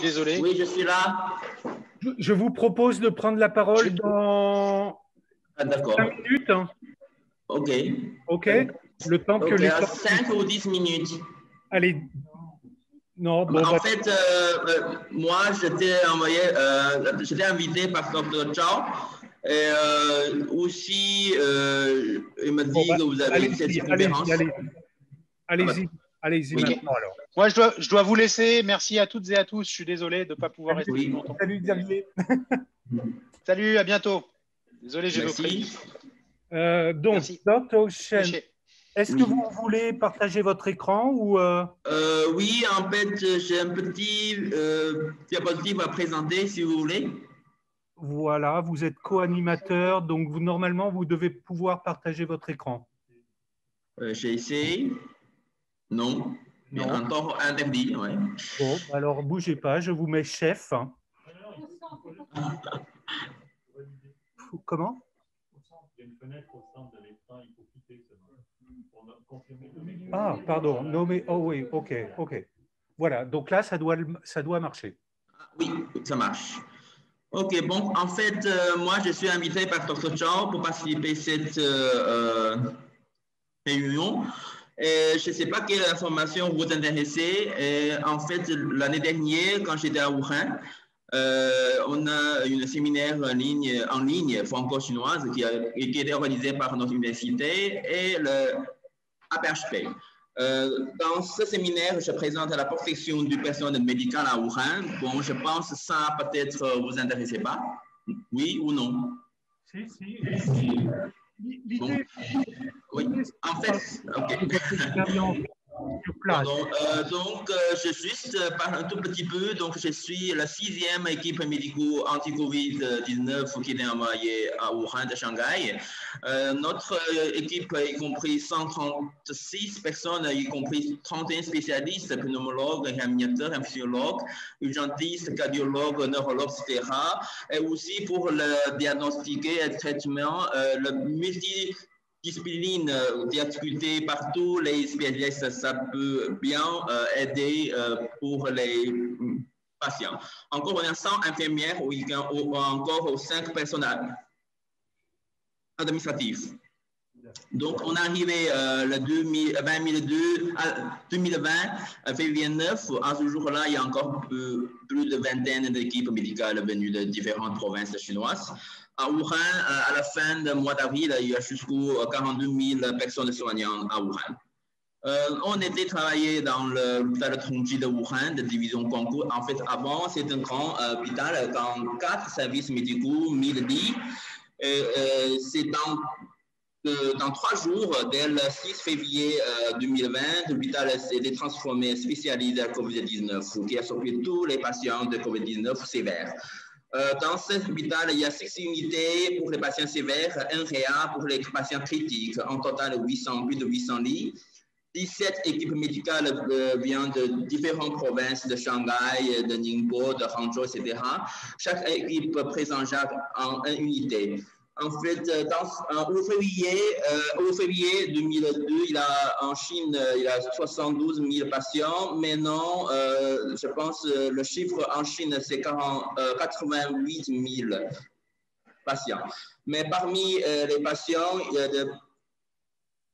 Désolé. Oui, je suis là. Je vous propose de prendre la parole dans D'accord. 5 minutes. Hein. OK. OK. Le temps que les... 5 ou 10 minutes. Allez. Non, bon, en fait, moi, j'étais invité par Dr. Chao. Et aussi, il m'a dit que vous avez cette conférence. Allez-y. Allez-y Oui. maintenant alors. Moi, je dois vous laisser. Merci à toutes et à tous. Je suis désolé de ne pas pouvoir rester plus longtemps. Salut Xavier. Salut, à bientôt. Désolé, j'ai repris. Donc, Dr. Chen, est-ce que vous voulez partager votre écran ou Oui, en fait, j'ai un petit diapositive à présenter si vous voulez. Voilà, vous êtes co-animateur, donc normalement, vous devez pouvoir partager votre écran. J'ai essayé. Non. Non. Encore interdit, ouais. Bon, alors bougez pas, je vous mets chef. Comment? Il y a une fenêtre au centre de l'écran, il faut quitter seulement. Ah, pardon. Non, mais oh oui, ok. Voilà, donc là, ça doit marcher. Oui, ça marche. Ok, bon, en fait, moi, je suis invité par Dr. Chao pour participer à cette réunion. Je ne sais pas quelle information vous intéressez. En fait, l'année dernière, quand j'étais à Wuhan, on a un séminaire en ligne franco-chinoise qui a été organisé par notre université et le APHP. Dans ce séminaire, je présente la protection du personnel médical à Wuhan. Bon, je pense que ça peut-être vous intéresse pas. Oui ou non? Si. Bon. Oui, en fait, ok. Pardon, donc, je juste parle un tout petit peu. Donc, je suis la 6e équipe médico anti-Covid-19 qui est envoyée à Wuhan de Shanghai. Notre équipe, y compris 136 personnes, y compris 31 spécialistes, pneumologues, réanimateurs, infectiologues, urgentistes, cardiologues, neurologues, etc. Et aussi pour le diagnostiquer et le traitement, le multidiscipline, difficulté partout, les spécialistes, ça peut bien aider pour les patients. Encore, on a 100 infirmières ou encore 5 personnels administratifs. Donc, on est arrivé le 2020, février 9. À ce jour-là, il y a encore plus de vingtaine d'équipes médicales venues de différentes provinces chinoises. À Wuhan, à la fin du mois d'avril, il y a jusqu'aux 42 000 personnes soignantes à Wuhan. On était travaillé dans l'hôpital Tongji de Wuhan, de division concours. En fait, avant, c'est un grand hôpital dans 4 services médicaux, 1000 lits. C'est dans 3 jours, dès le 6 février 2020, l'hôpital s'est transformé spécialisé à COVID-19, qui a sauvé tous les patients de COVID-19 sévères. Dans cet hôpital, il y a 6 unités pour les patients sévères, un réa pour les patients critiques, en total plus de 800 lits. 17 équipes médicales viennent de différentes provinces de Shanghai, de Ningbo, de Hangzhou, etc. Chaque équipe présente en une unité. En fait, au février 2002, en Chine, il y a 72 000 patients. Maintenant, je pense le chiffre en Chine, c'est 88 000 patients. Mais parmi les patients, il y a des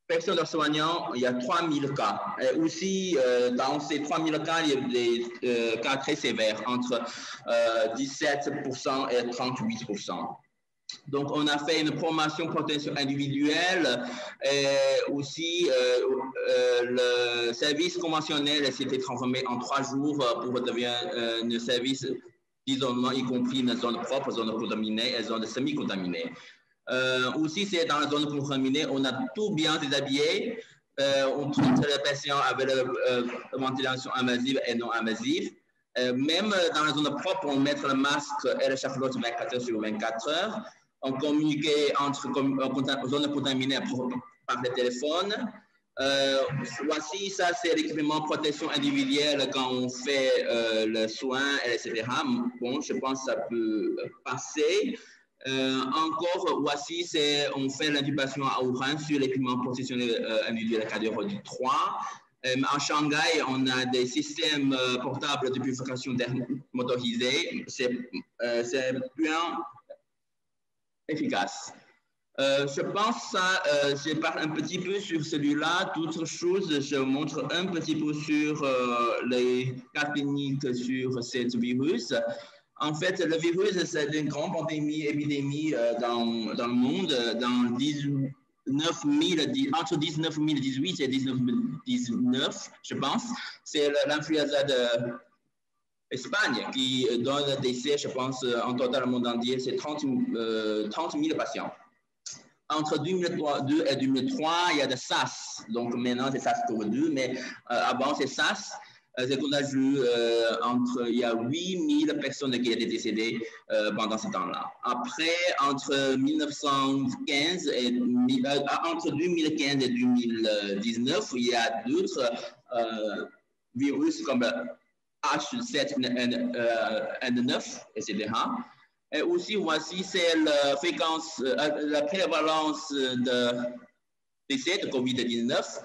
personnes soignantes, il y a 3 000 cas. Et aussi, dans ces 3 000 cas, il y a des cas très sévères, entre 17% et 38%. Donc, on a fait une promotion protection individuelle et aussi le service conventionnel s'était transformé en 3 jours pour devenir un service d'isolement, y compris une zone propre, zone contaminée et zone semi-contaminée. Aussi, c'est dans la zone contaminée, on a tout bien déshabillé. On traite les patients avec la ventilation invasive et non invasive. Même dans la zone propre, on met le masque et le chapelote 24 heures sur 24 heures. On communiquait entre zones contaminées par le téléphone. Voici, ça c'est l'équipement protection individuelle quand on fait le soin, etc. Bon, je pense que ça peut passer. Encore, voici, on fait l'intubation à Wuhan sur l'équipement protection individuel cardiologie 3. En Shanghai, on a des systèmes portables de purification d'air motorisés. C'est bien efficace. Je pense que je parle un petit peu sur celui-là. D'autres choses, je montre un petit peu sur les cas cliniques sur ce virus. En fait, le virus, c'est une grande épidémie dans le monde. Dans entre 1918 et 1919, je pense. C'est l'influenza d'Espagne qui donne des décès, je pense, en total au monde entier, c'est 30 000 patients. Entre 2002 et 2003, il y a de SARS. Donc maintenant, c'est SARS-CoV-2, mais avant, c'est SARS. C'est qu'on a vu il y a 8 000 personnes qui étaient décédées pendant ce temps-là. Après, entre 2015 et 2019, il y a d'autres virus comme H7N9, etc. Et aussi, voici, c'est la fréquence, la prévalence de décès de COVID-19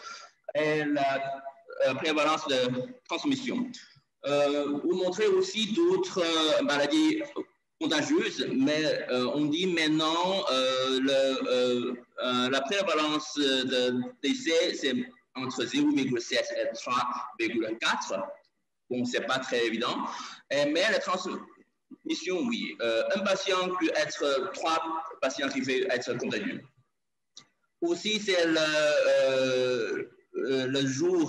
et la prévalence de transmission. Vous montrez aussi d'autres maladies contagieuses, mais on dit maintenant la prévalence de décès, c'est entre 0,7 et 3,4. Bon, c'est pas très évident. Mais la transmission, oui. Un patient peut être 3 patients qui peuvent être contagieux. Aussi, c'est le jour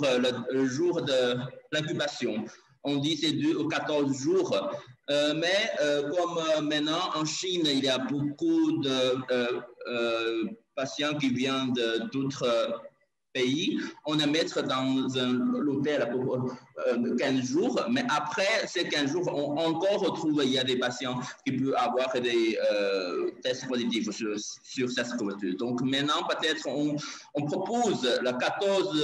de l'incubation. On dit c'est 2 ou 14 jours. Mais comme maintenant en Chine, il y a beaucoup de patients qui viennent d'autres pays, on a mettre dans l'hôtel pour 15 jours, mais après ces 15 jours, on encore retrouve, il y a des patients qui peuvent avoir des tests positifs sur SARS-CoV-2. Donc maintenant, peut-être on propose la 14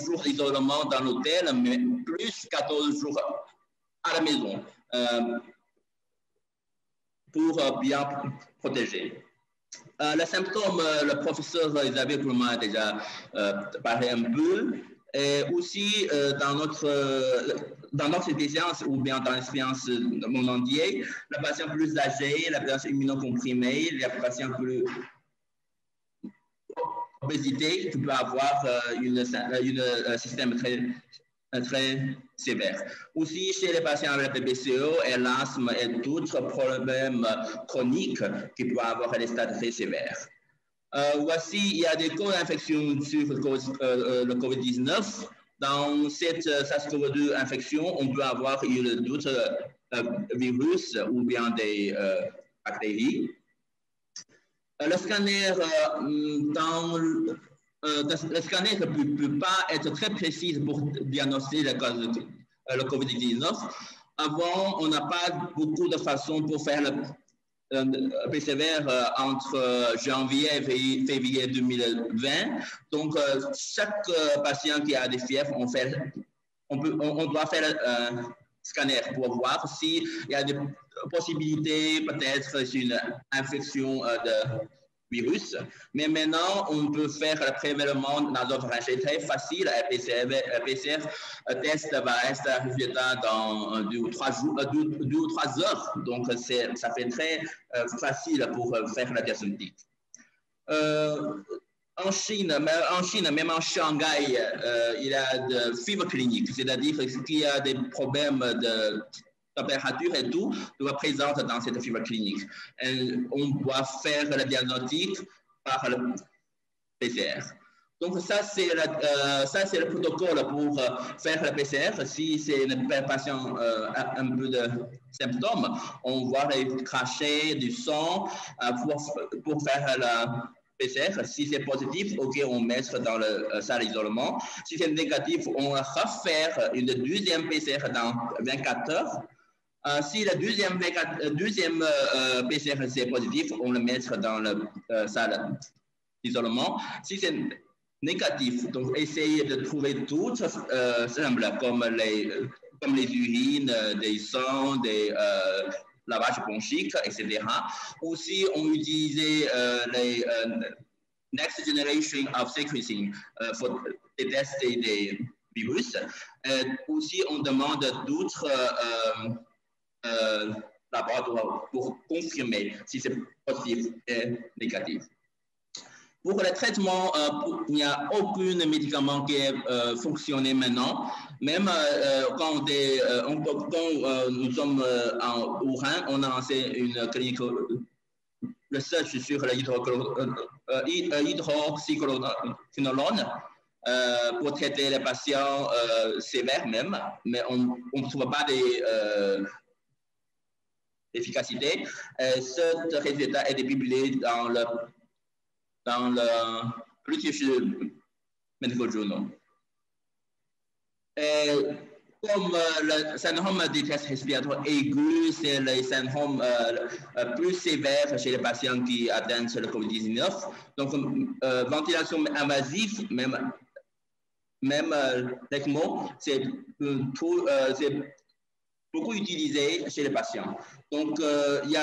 jours d'isolement dans l'hôtel, mais plus 14 jours à la maison pour bien protéger. Les symptômes, le professeur Isabelle Pluma a déjà parlé un peu. Et aussi, dans notre expérience ou bien dans l'expérience du monde entier, les patients plus âgés, les patients immunocomprimés, les patients plus obésité, qui peut avoir un système très sévère. Aussi, chez les patients avec le BCO et l'asthme et d'autres problèmes chroniques qui peuvent avoir des stades très sévères. Voici, il y a des cas d'infection sur le COVID-19. Dans cette SARS-CoV-2 infection, on peut avoir d'autres virus ou bien des bactéries. Le scanner le scanner ne peut pas être très précis pour diagnostiquer le COVID-19. Avant, on n'a pas beaucoup de façons pour faire le PCR entre janvier et février 2020. Donc, chaque patient qui a des fièvres, on doit faire un scanner pour voir s'il y a des possibilités, peut-être une infection de virus. Mais maintenant, on peut faire le prélèvement nasopharyngé très facile. Un PCR test va être un résultat dans 2 ou 3 heures. Donc, ça fait très facile pour faire la diagnostic. En Chine, même en Shanghai, il y a de fibre clinique, c'est-à-dire qu'il y a des problèmes de température et tout doit présent dans cette fibre clinique. Et on doit faire le diagnostic par le PCR. Donc ça, c'est le protocole pour faire le PCR. Si c'est un patient un peu de symptômes, on va les cracher du sang pour faire la PCR. Si c'est positif, OK, on met dans la salle d'isolement. Si c'est négatif, on va refaire une deuxième PCR dans 24 heures. Si le deuxième PCR c'est positif, on le met dans la salle d'isolement. Si c'est négatif, donc essayez de trouver toutes simples comme les urines, des sangs, des lavages bronchiques, etc. Aussi, on utilisait les next generation of séquencing pour détecter des virus. Aussi, on demande d'autres laboratoires pour confirmer si c'est positif et négatif. Pour le traitement, il n'y a aucun médicament qui est fonctionné maintenant. Même quand nous sommes en Wuhan, on a lancé une clinique research sur l'hydroxyquinolone pour traiter les patients sévères même, mais on ne trouve pas d'efficacité. Ce résultat est publié dans le British Medical Journal. Comme le syndrome de détresse respiratoire aiguë, c'est le syndrome plus sévère chez les patients qui atteignent le COVID-19. Donc, ventilation invasive, même l'ECMO, c'est beaucoup utilisé chez les patients. Donc, il y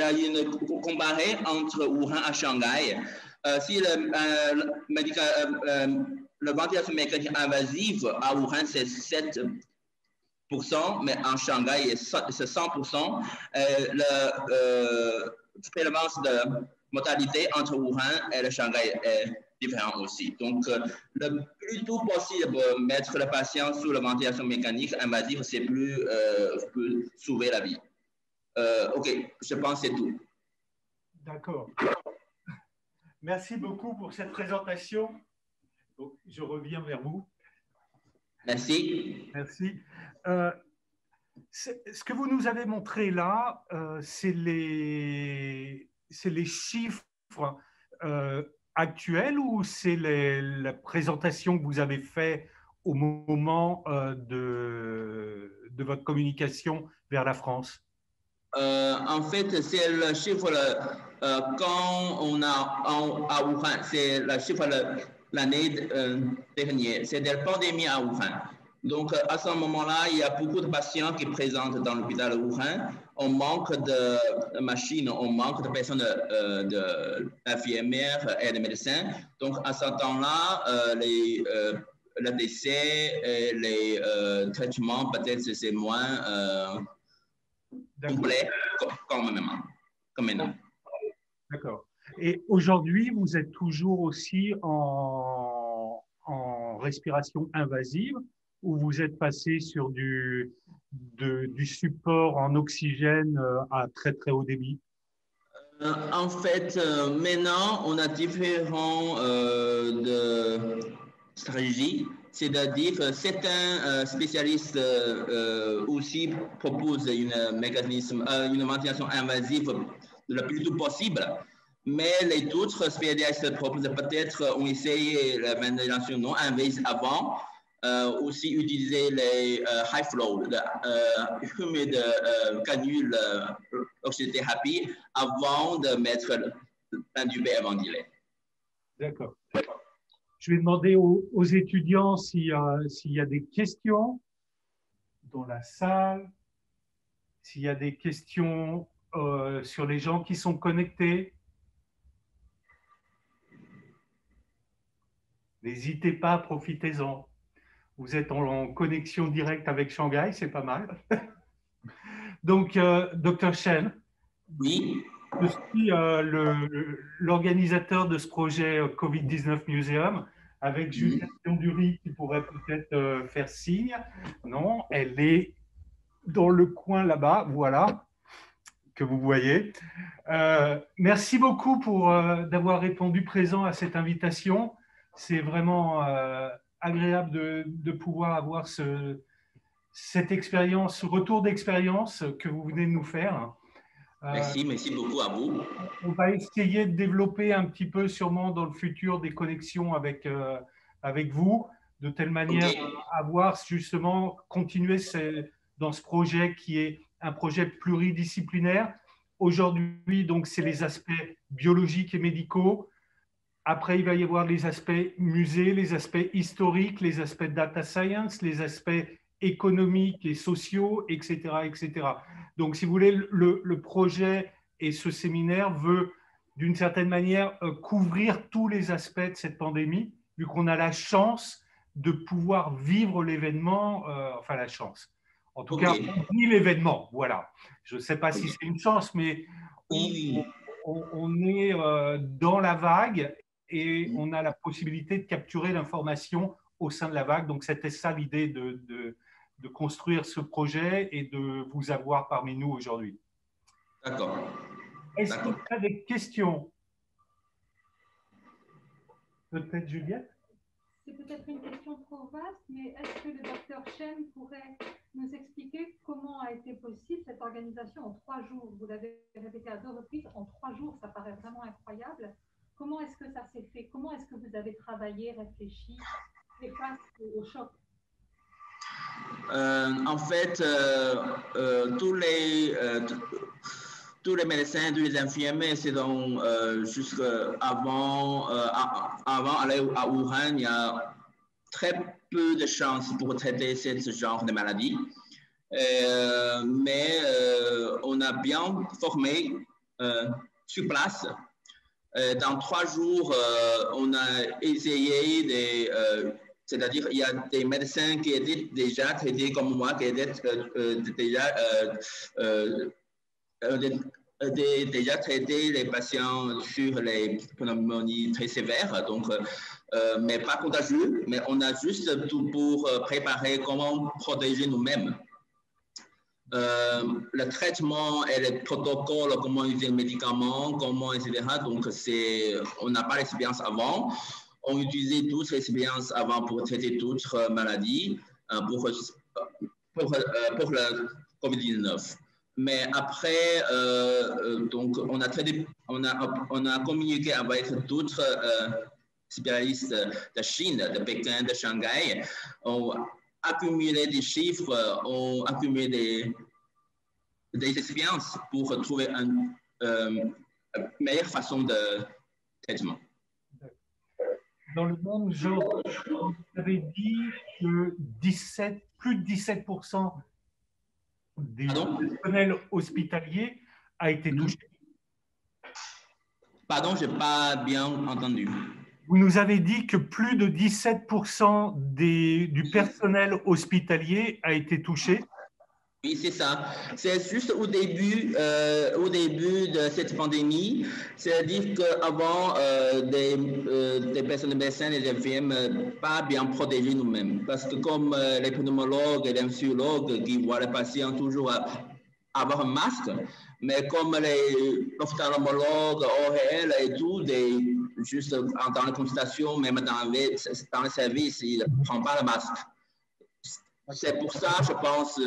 a une comparaison entre Wuhan et Shanghai. Si la ventilation mécanique invasive à Wuhan, c'est 7%, mais en Shanghai, c'est 100%. La prévalence de mortalité entre Wuhan et le Shanghai est différent aussi. Donc, le plus tôt possible, mettre le patient sous la ventilation mécanique invasive, c'est plus sauver la vie. OK, je pense que c'est tout. D'accord. Merci beaucoup pour cette présentation. Donc, je reviens vers vous. Merci. Merci. Ce que vous nous avez montré là, c'est les chiffres actuels ou c'est la présentation que vous avez faite au moment de votre communication vers la France? En fait, c'est le chiffre quand on a à Wuhan, c'est le chiffre l'année dernière. C'est la pandémie à Wuhan. Donc, à ce moment-là, il y a beaucoup de patients qui présentent dans l'hôpital de Wuhan. On manque de machines, on manque de personnes, d'infirmières et de médecins. Donc, à ce temps-là, le décès et les traitements, peut-être c'est moins complet comme maintenant. D'accord. Et aujourd'hui, vous êtes toujours aussi en respiration invasive ou vous êtes passé sur du support en oxygène à très très haut débit? En fait, maintenant, on a différents stratégies. C'est-à-dire que certains spécialistes aussi proposent une ventilation invasive le plus tôt possible. Mais les autres spécialistes proposent peut-être, ont essayé la ventilation non invasive avant, aussi utiliser les high flow, humide canule oxythérapie avant de mettre l'intubé et ventiler. D'accord. Je vais demander aux étudiants s'il y a des questions dans la salle, s'il y a des questions sur les gens qui sont connectés. N'hésitez pas, profitez-en. Vous êtes en connexion directe avec Shanghai, c'est pas mal. Donc, Dr. Chen, oui. Je suis l'organisateur de ce projet COVID-19 Museum avec Juliette Dury qui pourrait peut-être faire signe. Non, elle est dans le coin là-bas, voilà, que vous voyez. Merci beaucoup d'avoir répondu présent à cette invitation. C'est vraiment agréable de pouvoir avoir cette expérience, ce retour d'expérience que vous venez de nous faire. Merci beaucoup à vous. On va essayer de développer un petit peu sûrement dans le futur des connexions avec vous, de telle manière à voir justement continuer dans ce projet qui est un projet pluridisciplinaire. Aujourd'hui, donc, c'est les aspects biologiques et médicaux. Après, il va y avoir les aspects musées, les aspects historiques, les aspects data science, les aspects économiques et sociaux, etc., etc. Donc, si vous voulez, le projet et ce séminaire veut d'une certaine manière, couvrir tous les aspects de cette pandémie, vu qu'on a la chance de pouvoir vivre l'événement, enfin la chance. En tout cas, on vit l'événement, voilà. Je ne sais pas si c'est une chance, mais on est dans la vague et on a la possibilité de capturer l'information au sein de la vague. Donc, c'était ça l'idée de construire ce projet et de vous avoir parmi nous aujourd'hui. D'accord. Est-ce qu'il y a des questions? Peut-être Juliette? C'est peut-être une question trop vaste, mais est-ce que le docteur Chen pourrait nous expliquer comment a été possible cette organisation en 3 jours? Vous l'avez répété à 2 reprises, en 3 jours, ça paraît vraiment incroyable. Comment est-ce que ça s'est fait? Comment est-ce que vous avez travaillé, réfléchi, fait face au choc? En fait, tous les médecins, tous les infirmiers, c'est donc jusqu'avant avant aller à Wuhan, il y a très peu de chances pour traiter ce genre de maladie. Mais on a bien formé sur place. Dans 3 jours, on a essayé de... c'est-à-dire, il y a des médecins qui étaient déjà traités comme moi, qui étaient déjà traités les patients sur les pneumonies très sévères, donc, mais pas contagieux, mais on a juste tout pour préparer comment protéger nous-mêmes. Le traitement et les protocoles, comment utiliser les médicaments, comment, etc. Donc, on n'a pas l'expérience avant. On utilisait toutes les expériences avant pour traiter toutes maladies, pour le COVID-19. Mais après, donc, on a communiqué avec d'autres spécialistes de Chine, de Pékin, de Shanghai. On a accumulé des chiffres, on a accumulé des expériences pour trouver une meilleure façon de traitement. Dans le même genre, vous avez dit que plus de 17% des personnels hospitaliers a été touché. Pardon, je n'ai pas bien entendu. Vous nous avez dit que plus de 17% du personnel hospitalier a été touché. Oui, c'est ça. C'est juste au début de cette pandémie, c'est-à-dire qu'avant, des personnes médecins, des infirmières, pas bien protégés nous-mêmes. Parce que comme les pneumologues et les infirmières qui voient les patients toujours avoir un masque, mais comme les ophtalmologues, ORL et tout, juste dans la consultation, même dans le service, ils ne prennent pas le masque. C'est pour ça, je pense,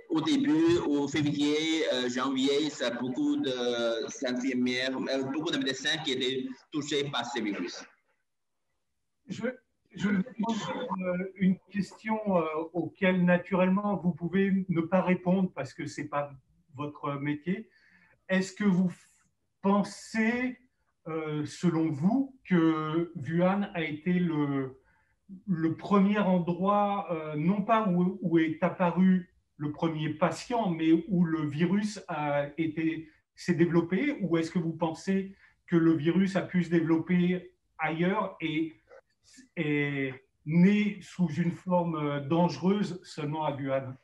au début, au février, janvier, c'est beaucoup d'infirmières, beaucoup de médecins qui étaient touchés par ces virus. Je vais poser une question auquel, naturellement, vous pouvez ne pas répondre parce que ce n'est pas votre métier. Est-ce que vous pensez, selon vous, que Wuhan a été le premier endroit, non pas où est apparu le premier patient, mais où le virus s'est développé, ou est-ce que vous pensez que le virus a pu se développer ailleurs et est né sous une forme dangereuse seulement à Wuhan?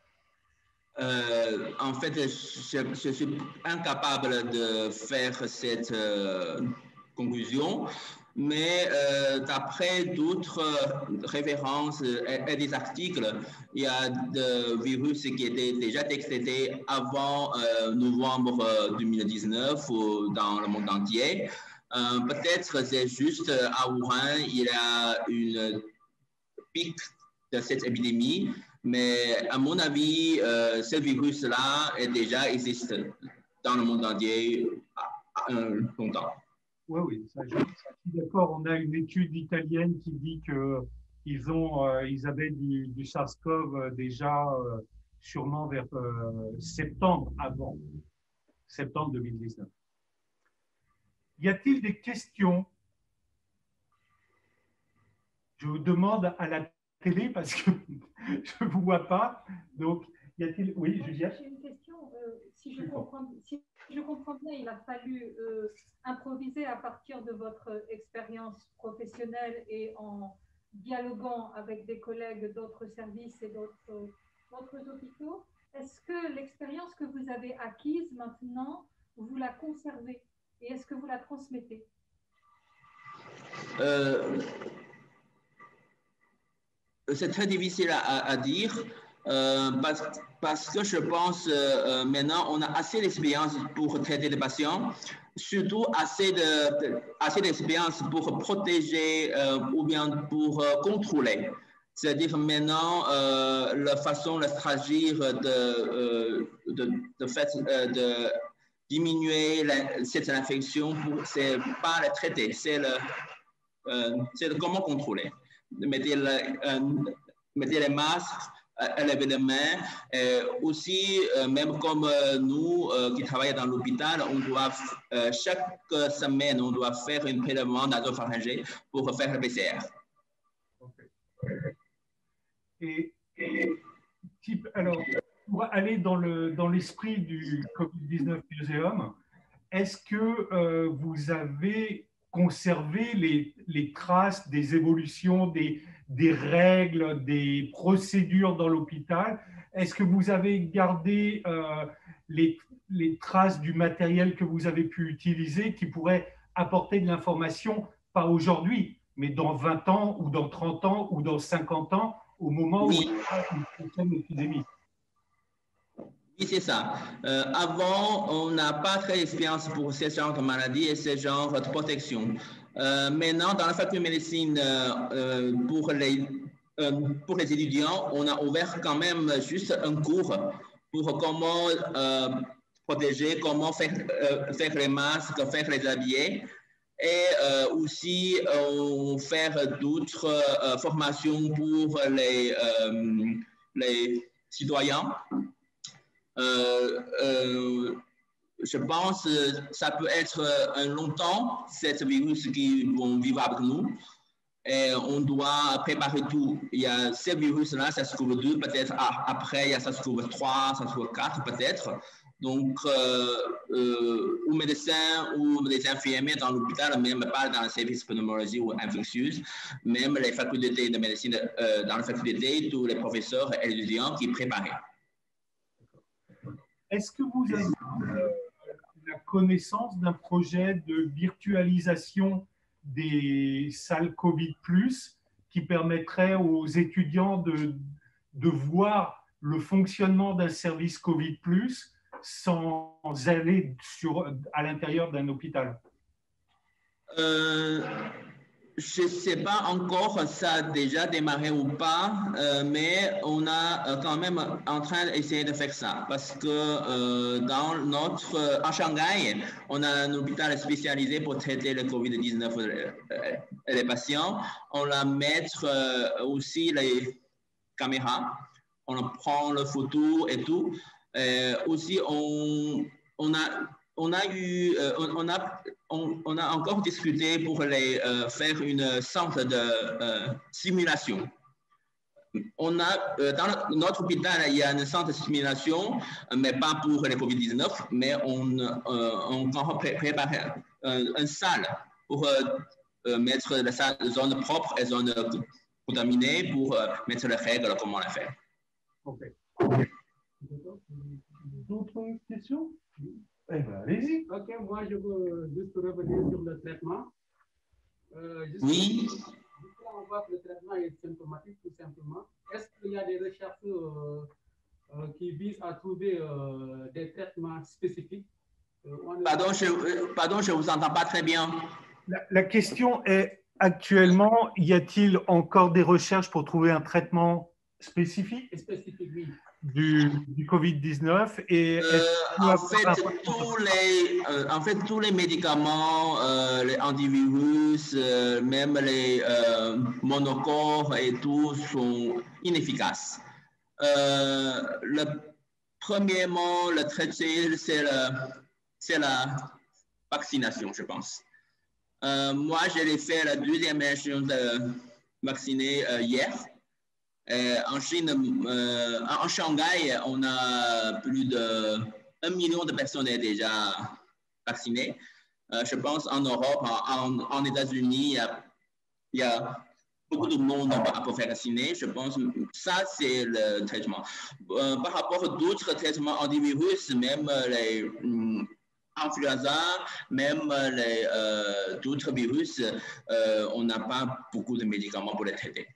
En fait, je suis incapable de faire cette conclusion, mais d'après d'autres références et des articles, il y a des virus qui étaient déjà détectés avant novembre 2019 dans le monde entier. Peut-être c'est juste à Wuhan, il y a une pic de cette épidémie, mais à mon avis, ce virus-là existe dans le monde entier longtemps. Oui, ça, je suis d'accord. On a une étude italienne qui dit qu'ils avaient du SARS-CoV déjà sûrement vers septembre 2019. Y a-t-il des questions? Je vous demande à la télé parce que je ne vous vois pas. Donc, y a-t-il... Oui, Julia? J'ai une question. si je comprends bien, il a fallu improviser à partir de votre expérience professionnelle et en dialoguant avec des collègues d'autres services et d'autres hôpitaux. Est-ce que l'expérience que vous avez acquise maintenant, vous la conservez et est-ce que vous la transmettez? C'est très difficile à dire parce que je pense maintenant on a assez d'expérience pour traiter les patients, surtout assez d'expérience pour protéger ou bien pour contrôler. C'est-à-dire maintenant la façon, la stratégie de diminuer cette infection, c'est pas la traiter, c'est comment contrôler. Mettez les masques, lever les mains. Aussi, même comme nous qui travaillons dans l'hôpital, on doit chaque semaine, on doit faire un prélèvement nasopharyngé pour faire le PCR. Okay. Et alors, pour aller dans l'esprit du COVID-19 Museum, est-ce que vous avez conservé les traces des évolutions, des règles, des procédures dans l'hôpital? Est-ce que vous avez gardé les traces du matériel que vous avez pu utiliser qui pourrait apporter de l'information, pas aujourd'hui, mais dans 20 ans ou dans 30 ans ou dans 50 ans, au moment où il y a une prochaine épidémie? Oui, c'est ça. Avant, on n'a pas très d'expérience pour ce genre de maladie et ce genre de protection. Maintenant, dans la faculté de médecine, pour les étudiants, on a ouvert quand même juste un cours pour comment protéger, comment faire les masques, faire les habillés. Et aussi, on faire d'autres formations pour les citoyens. Je pense que ça peut être un longtemps, ce virus qui vont vivre avec nous. Et on doit préparer tout. Il y a ces virus-là, ça se trouve 2 peut-être. Après, il y a ça se trouve 3, ça se trouve 4 peut-être. Donc, aux médecins ou les infirmiers dans l'hôpital, même pas dans le service pneumologie ou infectieuse, même les facultés de médecine, dans la faculté, tous les professeurs et les étudiants qui préparaient. Est-ce que vous avez la connaissance d'un projet de virtualisation des salles COVID+, qui permettrait aux étudiants de voir le fonctionnement d'un service COVID+, sans aller à l'intérieur d'un hôpital? Je ne sais pas encore si ça a déjà démarré ou pas, mais on a quand même en train d'essayer de faire ça parce que en Shanghai, on a un hôpital spécialisé pour traiter le COVID-19 les patients. On va mettre aussi les caméras, on prend les photos et tout. Aussi, on a encore discuté pour faire une centre de simulation. On a, dans notre hôpital, il y a un centre de simulation, mais pas pour le COVID-19, mais on prépare une salle pour mettre la zone propre et zone contaminée pour mettre les règles, comment la faire. OK. D'autres questions? Eh bien, allez-y. Ok, moi je veux juste revenir sur le traitement. Oui. On voit que le traitement est symptomatique tout simplement. Est-ce qu'il y a des recherches qui visent à trouver des traitements spécifiques? Pardon, je ne vous entends pas très bien. La question est, actuellement, y a-t-il encore des recherches pour trouver un traitement spécifique? Spécifique, oui. Du COVID-19 et en fait, tous les médicaments, les antivirus, même les monocorps et tout sont inefficaces. Premièrement, le traitement, c'est la vaccination, je pense. Moi, j'ai fait la deuxième émission de vacciner hier. En Chine, en Shanghai, on a plus de 1 million de personnes est déjà vaccinées. Je pense en Europe, en États-Unis, il y a beaucoup de monde à peu près vacciné. Je pense que ça, c'est le traitement. Par rapport à d'autres traitements antivirus, même les influenza, même d'autres virus, on n'a pas beaucoup de médicaments pour les traiter.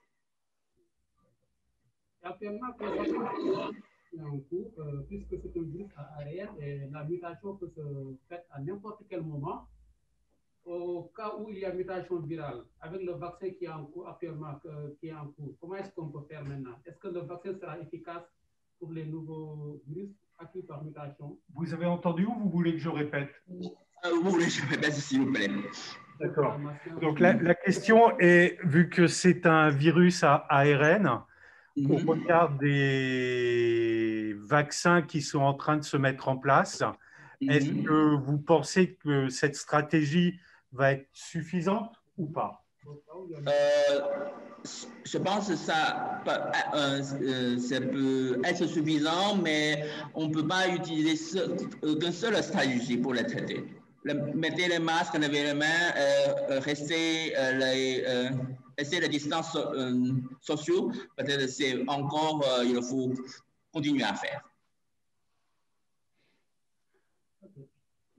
Actuellement, en cours, puisque c'est un virus à ARN et la mutation peut se faire à n'importe quel moment. Au cas où il y a mutation virale, avec le vaccin qui est en cours actuellement, comment est-ce qu'on peut faire maintenant? Est-ce que le vaccin sera efficace pour les nouveaux virus acquis par mutation? Vous avez entendu ou vous voulez que je répète? Vous voulez que je répète, s'il vous plaît? D'accord. Donc la question est, vu que c'est un virus à ARN, au regard des vaccins qui sont en train de se mettre en place, est-ce que vous pensez que cette stratégie va être suffisante ou pas? Je pense que ça peut être suffisant, mais on ne peut pas utiliser qu'une seule stratégie pour les traiter. Mettez les masques, lavez les mains, restez les distances sociaux, peut-être c'est encore, il faut continuer à faire.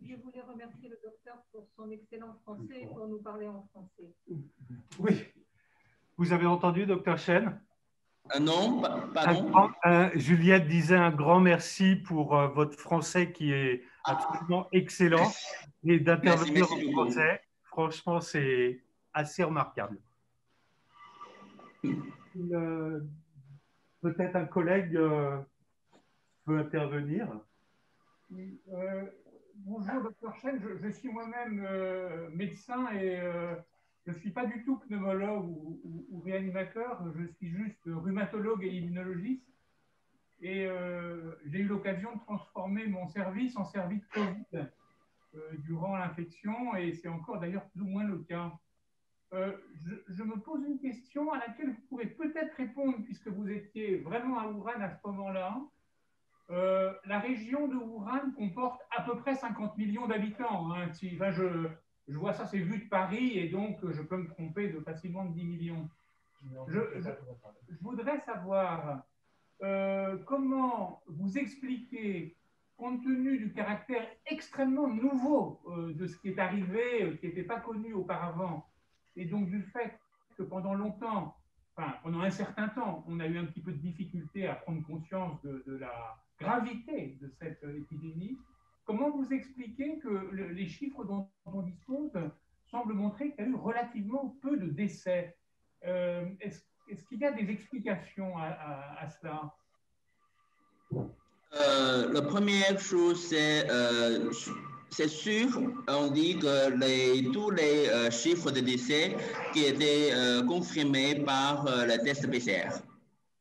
Je voulais remercier le docteur pour son excellent français et pour nous parler en français. Oui. Vous avez entendu, docteur Chen? Non, pardon. Juliette disait un grand merci pour votre français qui est absolument excellent et d'intervenir en français. Franchement, c'est assez remarquable. Peut-être un collègue peut intervenir. Oui, bonjour, docteur Chen. Je suis moi-même médecin et je ne suis pas du tout pneumologue ou réanimateur. Je suis juste rhumatologue et immunologiste. Et j'ai eu l'occasion de transformer mon service en service Covid durant l'infection, et c'est encore d'ailleurs plus ou moins le cas. Je me pose une question à laquelle vous pourrez peut-être répondre puisque vous étiez vraiment à Wuhan à ce moment-là. La région de Wuhan comporte à peu près 50 millions d'habitants. Hein. Je vois ça, c'est vu de Paris, et donc je peux me tromper de facilement de 10 millions. Je voudrais savoir comment vous expliquez, compte tenu du caractère extrêmement nouveau de ce qui est arrivé, qui n'était pas connu auparavant, et donc du fait que pendant longtemps, enfin pendant un certain temps, on a eu un petit peu de difficulté à prendre conscience de la gravité de cette épidémie. Comment vous expliquez que les chiffres dont on dispose semblent montrer qu'il y a eu relativement peu de décès? Est-ce qu'il y a des explications à cela? La première chose, c'est sûr, on dit que tous les chiffres de décès qui étaient confirmés par le test PCR.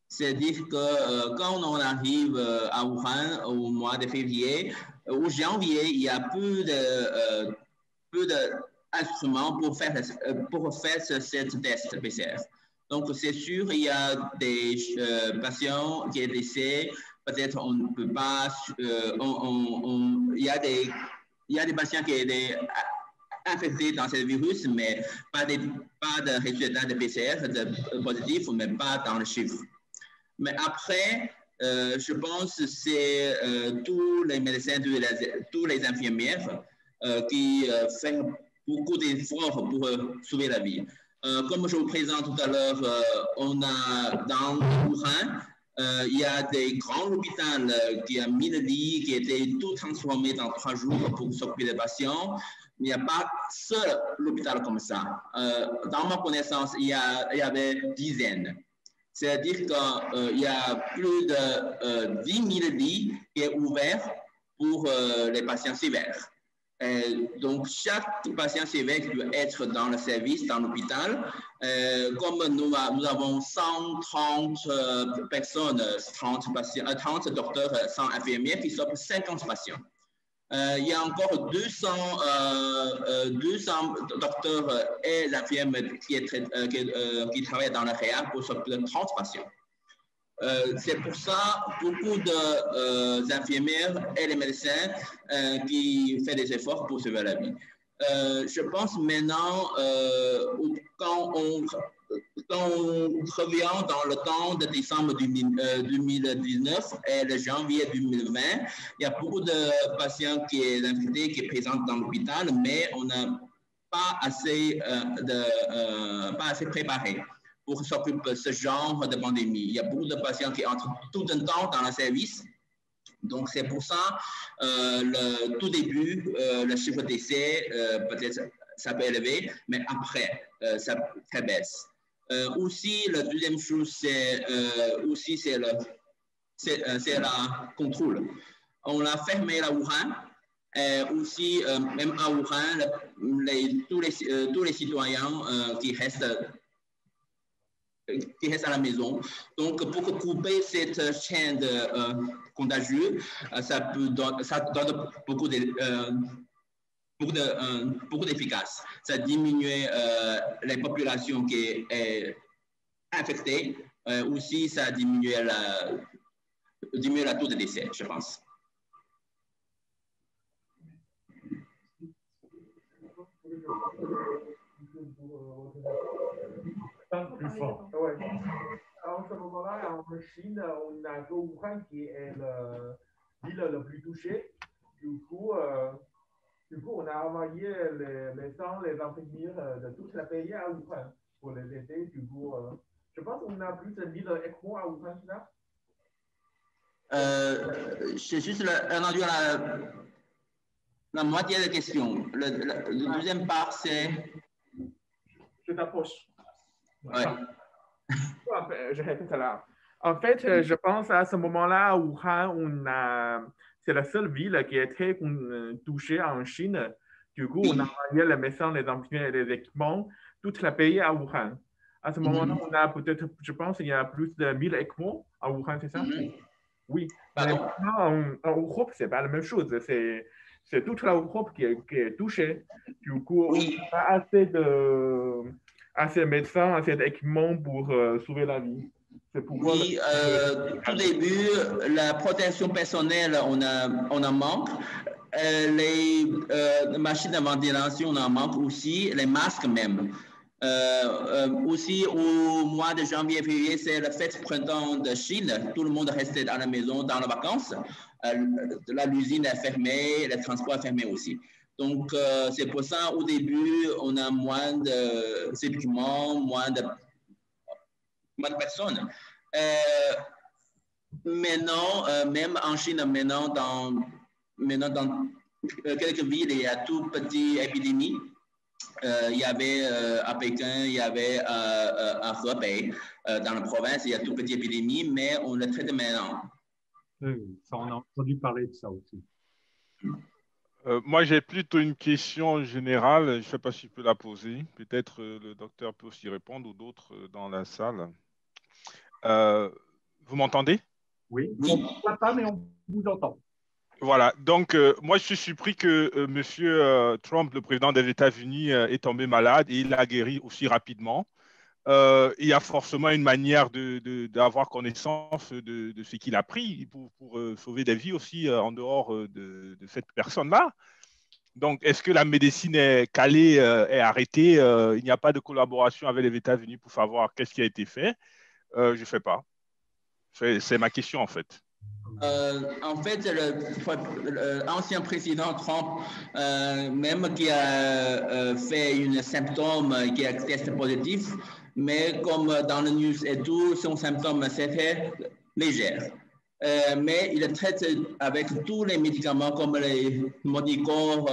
C'est-à-dire que quand on arrive à Wuhan au mois de février, ou janvier, il y a peu d'instruments pour faire ce test PCR. Donc, c'est sûr, il y a des patients qui sont décédés. Peut-être on ne peut pas. Il y a des patients qui étaient infectés dans ce virus, mais pas de résultats de PCR positifs, mais pas dans le chiffre. Mais après, je pense que c'est tous les médecins, tous les infirmières qui font beaucoup d'efforts pour sauver la vie. Comme je vous présente tout à l'heure, on a dans Wuhan, il y a des grands hôpitaux qui ont 1000 lits, qui étaient tout transformés dans 3 jours pour s'occuper des patients. Il n'y a pas seul l'hôpital comme ça. Dans ma connaissance, il y avait dizaines. C'est-à-dire qu'il y a plus de 10 000 lits qui sont ouverts pour les patients sévères. Donc, chaque patient sévère peut être dans le service, dans l'hôpital. Comme nous avons 130 personnes, 30 docteurs, 100 infirmières qui s'occupent de 50 patients. Il y a encore 200 docteurs et infirmières qui travaillent dans le réa pour s'occuper de 30 patients. C'est pour ça beaucoup d'infirmières et les médecins qui font des efforts pour sauver la vie. Je pense maintenant, quand on revient dans le temps de décembre 2019 et de janvier 2020, il y a beaucoup de patients qui sont infectés, qui sont présents dans l'hôpital, mais on n'a pas assez préparé pour s'occuper de ce genre de pandémie. Il y a beaucoup de patients qui entrent tout un temps dans le service. Donc, c'est pour ça, le tout début, le chiffre d'essai, peut-être ça peut élever, mais après, ça baisse. Aussi, la deuxième chose, c'est la contrôle. On a fermé la Wuhan. Aussi, même à Wuhan, tous les citoyens qui restent à la maison. Donc, pour couper cette chaîne contagieuse, ça donne beaucoup d'efficace. Ça diminue les populations qui sont infectées. Aussi, ça diminue le taux de décès, je pense. Plus fort. Ouais. En ce moment-là, en Chine, on a Wuhan qui est la ville la plus touchée. Du coup, on a envoyé les médecins, les infirmières de tout le pays à Wuhan pour les aider. Du coup, je pense qu'on a plus de 1000 ECMO à Wuhan, là. C'est juste la moitié de la question. Le deuxième part, c'est... Je t'approche. Ouais. Je répète là. En fait, je pense à ce moment-là, à Wuhan, c'est la seule ville qui est très touchée en Chine. Du coup, on a envoyé les médecins, les infirmières et les équipements, tout le pays à Wuhan. À ce moment-là, on a peut-être, je pense, il y a plus de 1000 ECMO à Wuhan, c'est ça? Oui. Mais en Europe, ce n'est pas la même chose. C'est toute l'Europe qui est touchée. Du coup, on n'a pas assez de médecins, assez d'équipements pour sauver la vie. Oui, tout début, la protection personnelle, on en manque. Les machines de ventilation, on en manque aussi. Les masques même. Aussi, au mois de janvier-février, c'est la fête printemps de Chine. Tout le monde restait à la maison, dans les vacances. L'usine est fermée, le transport est fermé aussi. Donc, c'est pour ça, au début, on a moins d'équipements, moins de personnes. Maintenant, même en Chine, maintenant dans quelques villes, il y a tout petite épidémie. Il y avait à Pékin, il y avait à Hebei, dans la province, il y a tout petite épidémie, mais on le traite maintenant. Oui, ça, on a entendu parler de ça aussi. Moi, j'ai plutôt une question générale. Je ne sais pas si je peux la poser. Peut-être le docteur peut aussi répondre ou d'autres dans la salle. Vous m'entendez? Oui, on ne voit pas, mais on vous entend. Voilà, donc moi je suis surpris que M. Trump, le président des États-Unis, est tombé malade et il a guéri aussi rapidement. Il y a forcément une manière d'avoir connaissance de ce qu'il a pris pour sauver des vies aussi en dehors de cette personne-là. Donc, est-ce que la médecine est calée, est arrêtée? Il n'y a pas de collaboration avec les États-Unis pour savoir qu'est-ce qui a été fait? Je ne sais pas. C'est ma question en fait. En fait, l'ancien président Trump, même qui a fait un symptôme qui a testé positif, mais comme dans le news et tout, son symptôme c'était léger. Mais il traite avec tous les médicaments comme les monocorps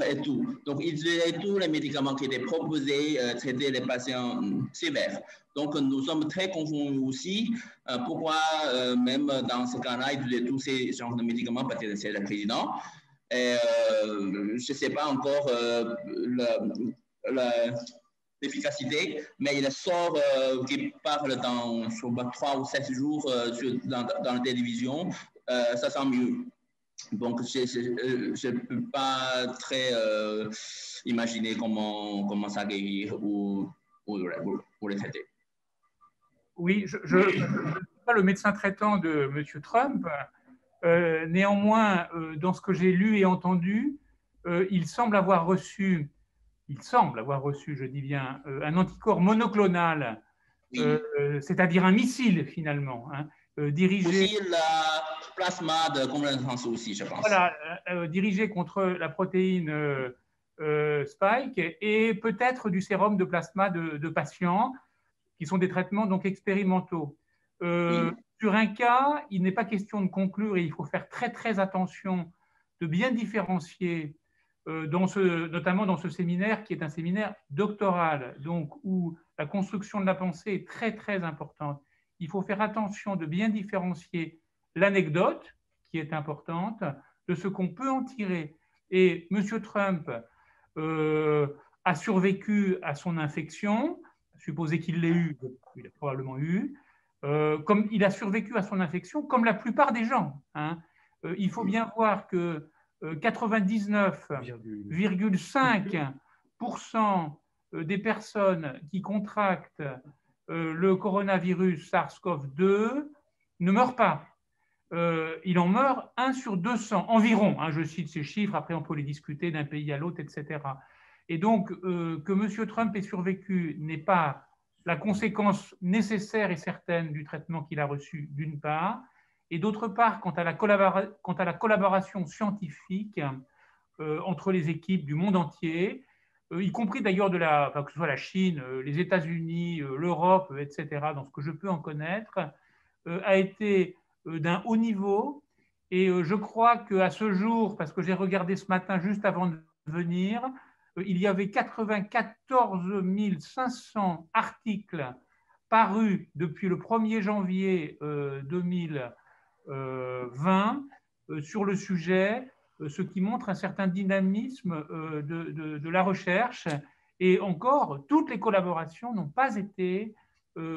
et tout. Donc, il utilisait tous les médicaments qui étaient proposés traiter les patients sévères. Donc, nous sommes très confondus aussi. Pourquoi, même dans ce cas-là, il utilisait tous ces genres de médicaments parce que c'est le président. Et, je ne sais pas encore l'efficacité, mais il sort qui parle dans 3 ou 7 jours dans la télévision, ça sent mieux. Donc, je ne peux pas très imaginer comment ça guérir ou le traiter. Oui, je suis pas le médecin traitant de M. Trump. Néanmoins, dans ce que j'ai lu et entendu, il semble avoir reçu, je dis bien, un anticorps monoclonal, c'est-à-dire un missile finalement, hein, dirigé. Aussi la plasma de convalescence aussi, je pense. Voilà, dirigé contre la protéine Spike et peut-être du sérum de plasma de patients qui sont des traitements donc expérimentaux. Oui. Sur un cas, il n'est pas question de conclure et il faut faire très très attention de bien différencier, notamment dans ce séminaire qui est un séminaire doctoral, donc où la construction de la pensée est très très importante. Il faut faire attention de bien différencier l'anecdote, qui est importante, de ce qu'on peut en tirer. Et M. Trump a survécu à son infection, supposé qu'il l'ait eu, il l'a probablement eu, comme il a survécu à son infection, comme la plupart des gens. Hein. Il faut bien voir que 99,5% des personnes qui contractent le coronavirus SARS-CoV-2 ne meurent pas. Il en meurt 1 sur 200 environ. Hein, je cite ces chiffres, après on peut les discuter d'un pays à l'autre, etc. Et donc, que M. Trump ait survécu n'est pas la conséquence nécessaire et certaine du traitement qu'il a reçu, d'une part, et d'autre part, quant à la collaboration scientifique entre les équipes du monde entier, y compris d'ailleurs que ce soit la Chine, les États-Unis, l'Europe, etc., dans ce que je peux en connaître, a été d'un haut niveau. Et je crois qu'à ce jour, parce que j'ai regardé ce matin juste avant de venir, il y avait 94 500 articles parus depuis le 1er janvier 2020 sur le sujet, ce qui montre un certain dynamisme de la recherche. Et encore, toutes les collaborations n'ont pas été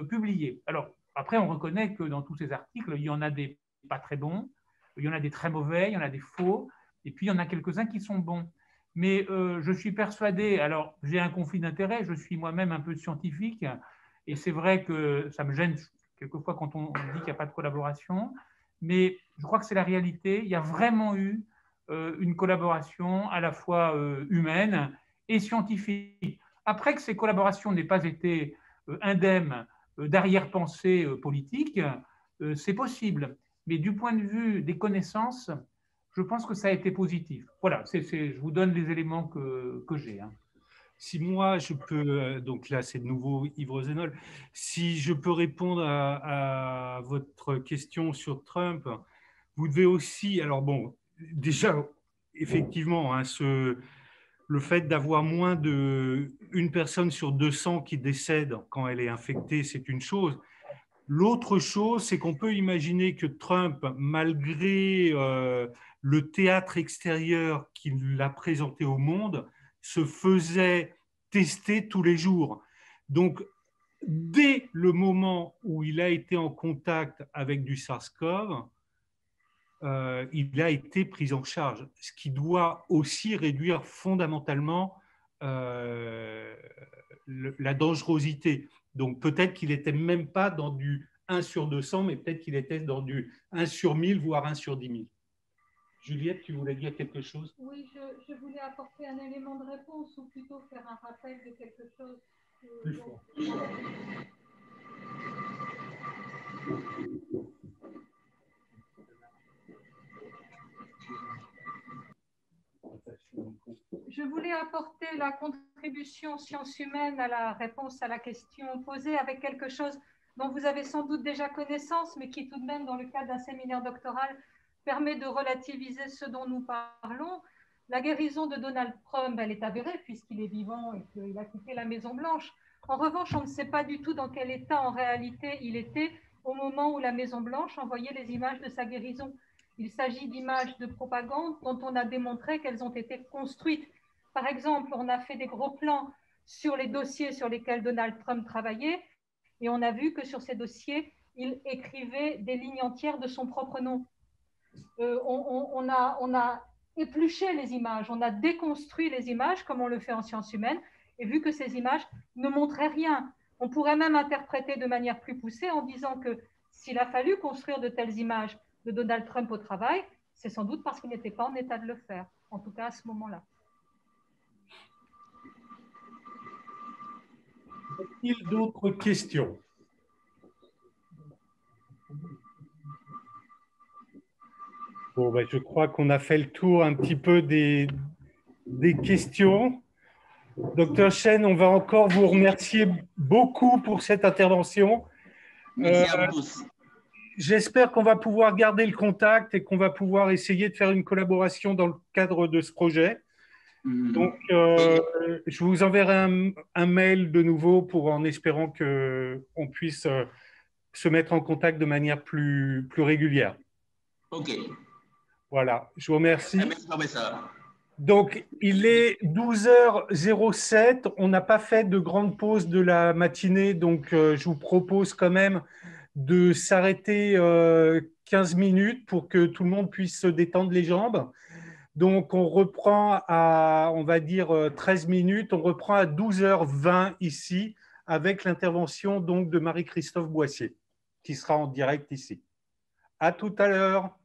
publiées. Alors, après, on reconnaît que dans tous ces articles, il y en a des pas très bons, il y en a des très mauvais, il y en a des faux, et puis il y en a quelques-uns qui sont bons. Mais je suis persuadé, alors j'ai un conflit d'intérêts, je suis moi-même un peu scientifique, et c'est vrai que ça me gêne quelquefois quand on dit qu'il n'y a pas de collaboration, mais je crois que c'est la réalité. Il y a vraiment eu une collaboration à la fois humaine et scientifique. Après que ces collaborations n'aient pas été indemnes d'arrière-pensée politique, c'est possible. Mais du point de vue des connaissances, je pense que ça a été positif. Voilà, je vous donne les éléments que j'ai. Hein. Si moi, je peux, donc là, c'est de nouveau Yves Rossignol, si je peux répondre à votre question sur Trump, vous devez aussi, alors bon, déjà, effectivement, hein, le fait d'avoir moins d'une personne sur 200 qui décède quand elle est infectée, c'est une chose. L'autre chose, c'est qu'on peut imaginer que Trump, malgré le théâtre extérieur qu'il a présenté au monde, se faisait tester tous les jours. Donc, dès le moment où il a été en contact avec du SARS-CoV, il a été pris en charge, ce qui doit aussi réduire fondamentalement la dangerosité. Donc, peut-être qu'il n'était même pas dans du 1 sur 200, mais peut-être qu'il était dans du 1 sur 1000, voire 1 sur 10 000. Juliette, tu voulais dire quelque chose? Oui, je voulais apporter un élément de réponse ou plutôt faire un rappel de quelque chose. Plus fort. Je voulais apporter la contribution sciences humaines à la réponse à la question posée avec quelque chose dont vous avez sans doute déjà connaissance, mais qui tout de même, dans le cadre d'un séminaire doctoral, permet de relativiser ce dont nous parlons. La guérison de Donald Trump, elle est avérée puisqu'il est vivant et qu'il a quitté la Maison-Blanche. En revanche, on ne sait pas du tout dans quel état en réalité il était au moment où la Maison-Blanche envoyait les images de sa guérison. Il s'agit d'images de propagande dont on a démontré qu'elles ont été construites. Par exemple, on a fait des gros plans sur les dossiers sur lesquels Donald Trump travaillait et on a vu que sur ces dossiers, il écrivait des lignes entières de son propre nom. On a épluché les images, on a déconstruit les images comme on le fait en sciences humaines et vu que ces images ne montraient rien, on pourrait même interpréter de manière plus poussée en disant que S'il a fallu construire de telles images de Donald Trump au travail, c'est sans doute parce qu'il n'était pas en état de le faire, en tout cas à ce moment-là. Y a-t-il d'autres questions? Bon, ben, je crois qu'on a fait le tour un petit peu des questions. Docteur Chen, on va encore vous remercier beaucoup pour cette intervention. Merci à vous tous. J'espère qu'on va pouvoir garder le contact et qu'on va pouvoir essayer de faire une collaboration dans le cadre de ce projet. Donc, je vous enverrai un mail de nouveau en espérant qu'on puisse se mettre en contact de manière plus régulière. OK. Voilà, je vous remercie. Merci, professeur. Donc, il est 12h07. On n'a pas fait de grande pause de la matinée, donc je vous propose quand même de s'arrêter 15 minutes pour que tout le monde puisse se détendre les jambes. Donc, on reprend à, on va dire, 13 minutes. On reprend à 12h20 ici avec l'intervention donc de Marie-Christophe Boissier qui sera en direct ici. À tout à l'heure.